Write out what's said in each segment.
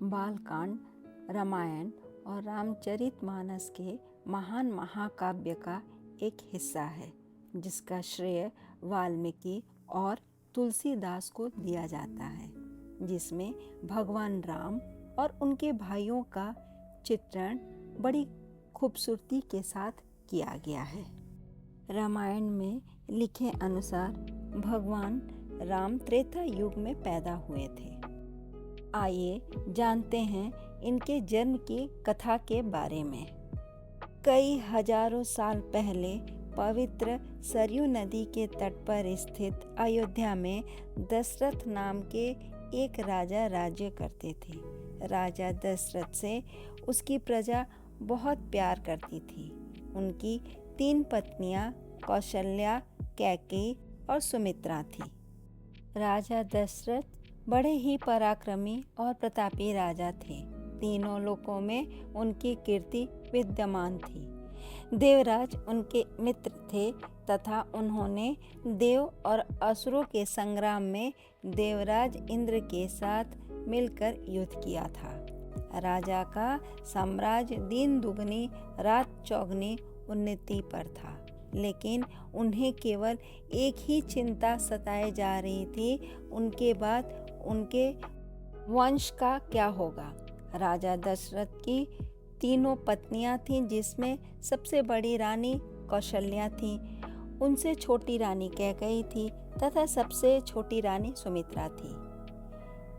बालकांड, रामायण और रामचरितमानस के महान महाकाव्य का एक हिस्सा है, जिसका श्रेय वाल्मीकि और तुलसीदास को दिया जाता है, जिसमें भगवान राम और उनके भाइयों का चित्रण बड़ी खूबसूरती के साथ किया गया है। रामायण में लिखे अनुसार भगवान राम त्रेता युग में पैदा हुए थे। आइए जानते हैं इनके जन्म की कथा के बारे में। कई हजारों साल पहले पवित्र सरयू नदी के तट पर स्थित अयोध्या में दशरथ नाम के एक राजा राज्य करते थे। राजा दशरथ से उसकी प्रजा बहुत प्यार करती थी। उनकी 3 पत्नियां कौशल्या, कैकेयी और सुमित्रा थी। राजा दशरथ बड़े ही पराक्रमी और प्रतापी राजा थे। तीनों लोकों में उनकी कीर्ति विद्यमान थी। देवराज उनके मित्र थे तथा उन्होंने देव और असुरों के संग्राम में देवराज इंद्र के साथ मिलकर युद्ध किया था। राजा का साम्राज्य दिन दुगनी रात चौगनी उन्नति पर था, लेकिन उन्हें केवल एक ही चिंता सताए जा रही थी, उनके बाद उनके वंश का क्या होगा। राजा दशरथ की 3 पत्नियां थीं, जिसमें सबसे बड़ी रानी कौशल्या थी, उनसे छोटी रानी कैकेयी थी तथा सबसे छोटी रानी सुमित्रा थी।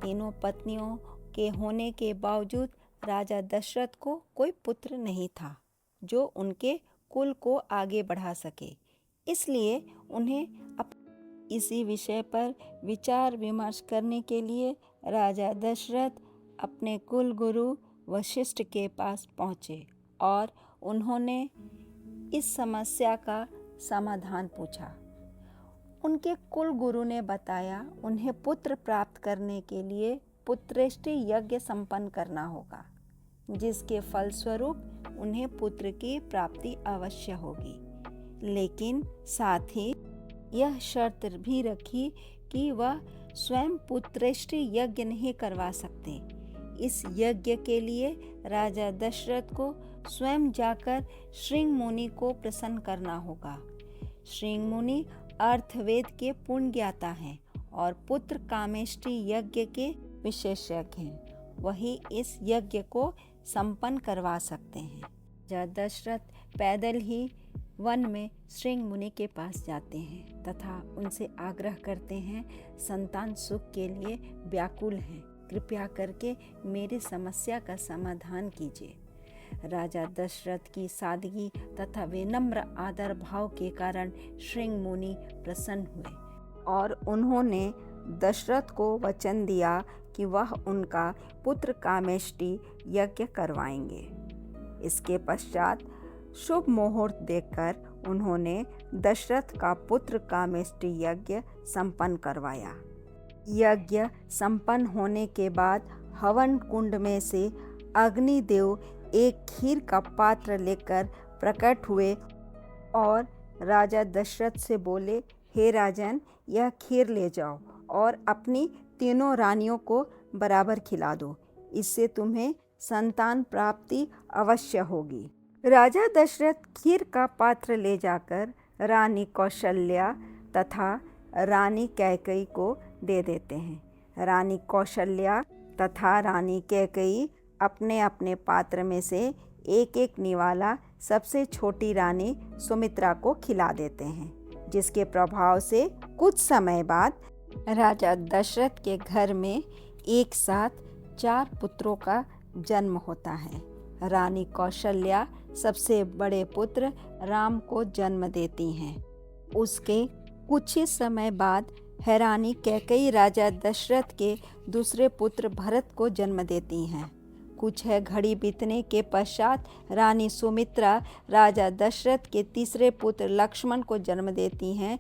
तीनों पत्नियों के होने के बावजूद राजा दशरथ को कोई पुत्र नहीं था जो उनके कुल को आगे बढ़ा सके। इसलिए उन्हें इसी विषय पर विचार विमर्श करने के लिए राजा दशरथ अपने कुल गुरु वशिष्ठ के पास पहुँचे और उन्होंने इस समस्या का समाधान पूछा। उनके कुल गुरु ने बताया उन्हें पुत्र प्राप्त करने के लिए पुत्रेष्टि यज्ञ संपन्न करना होगा, जिसके फलस्वरूप उन्हें पुत्र की प्राप्ति अवश्य होगी। लेकिन साथ ही यह शर्त भी रखी कि वह स्वयं पुत्रेष्टि यज्ञ नहीं करवा सकते। इस यज्ञ के लिए राजा दशरथ को स्वयं जाकर श्रृंग मुनि को प्रसन्न करना होगा। श्रृंग मुनि अर्थवेद के पूर्ण ज्ञाता हैं और पुत्र कामेष्टि यज्ञ के विशेषज्ञ हैं। वही इस यज्ञ को संपन्न करवा सकते हैं। राजा दशरथ पैदल ही वन में श्रृंग मुनि के पास जाते हैं तथा उनसे आग्रह करते हैं, संतान सुख के लिए व्याकुल हैं, कृपया करके मेरी समस्या का समाधान कीजिए। राजा दशरथ की सादगी तथा विनम्र आदर भाव के कारण श्रृंग मुनि प्रसन्न हुए और उन्होंने दशरथ को वचन दिया कि वह उनका पुत्र कामेष्टि यज्ञ करवाएंगे। इसके पश्चात शुभ मुहूर्त देखकर उन्होंने दशरथ का पुत्र कामेष्टि यज्ञ संपन्न करवाया। यज्ञ संपन्न होने के बाद हवन कुंड में से अग्निदेव एक खीर का पात्र लेकर प्रकट हुए और राजा दशरथ से बोले, हे राजन, यह खीर ले जाओ और अपनी 3 रानियों को बराबर खिला दो। इससे तुम्हें संतान प्राप्ति अवश्य होगी। राजा दशरथ खीर का पात्र ले जाकर रानी कौशल्या तथा रानी कैकेयी को दे देते हैं। रानी कौशल्या तथा रानी कैकेयी अपने अपने पात्र में से एक एक निवाला सबसे छोटी रानी सुमित्रा को खिला देते हैं, जिसके प्रभाव से कुछ समय बाद राजा दशरथ के घर में एक साथ 4 पुत्रों का जन्म होता है। रानी कौशल्या सबसे बड़े पुत्र राम को जन्म देती हैं। उसके कुछ ही समय बाद रानी कैकेयी राजा दशरथ के दूसरे पुत्र भरत को जन्म देती हैं। कुछ घड़ी बीतने के पश्चात रानी सुमित्रा राजा दशरथ के तीसरे पुत्र लक्ष्मण को जन्म देती हैं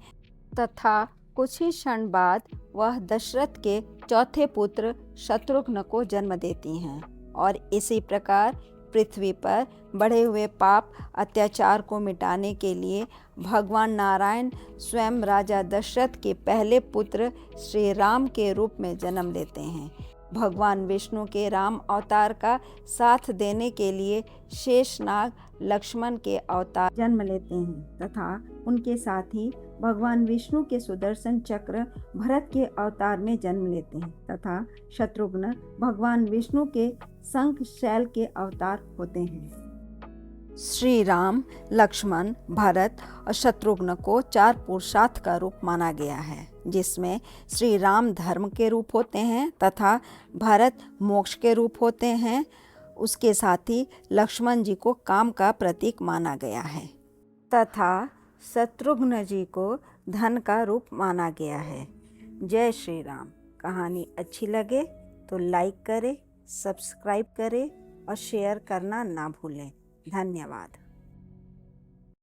तथा कुछ ही क्षण बाद वह दशरथ के चौथे पुत्र शत्रुघ्न को जन्म देती हैं। और इसी प्रकार पृथ्वी पर बढ़े हुए पाप अत्याचार को मिटाने के लिए भगवान नारायण स्वयं राजा दशरथ के पहले पुत्र श्री राम के रूप में जन्म लेते हैं। भगवान विष्णु के राम अवतार का साथ देने के लिए शेषनाग लक्ष्मण के अवतार जन्म लेते हैं तथा उनके साथ ही भगवान विष्णु के सुदर्शन चक्र भरत के अवतार में जन्म लेते हैं तथा शत्रुघ्न भगवान विष्णु के शंख शैल के अवतार होते हैं। श्री राम, लक्ष्मण, भरत और शत्रुघ्न को 4 पुरुषार्थ का रूप माना गया है, जिसमें श्री राम धर्म के रूप होते हैं तथा भरत मोक्ष के रूप होते हैं। उसके साथ ही लक्ष्मण जी को काम का प्रतीक माना गया है तथा शत्रुघ्न जी को धन का रूप माना गया है। जय श्री राम। कहानी अच्छी लगे तो लाइक करें, सब्सक्राइब करें और शेयर करना ना भूलें। धन्यवाद।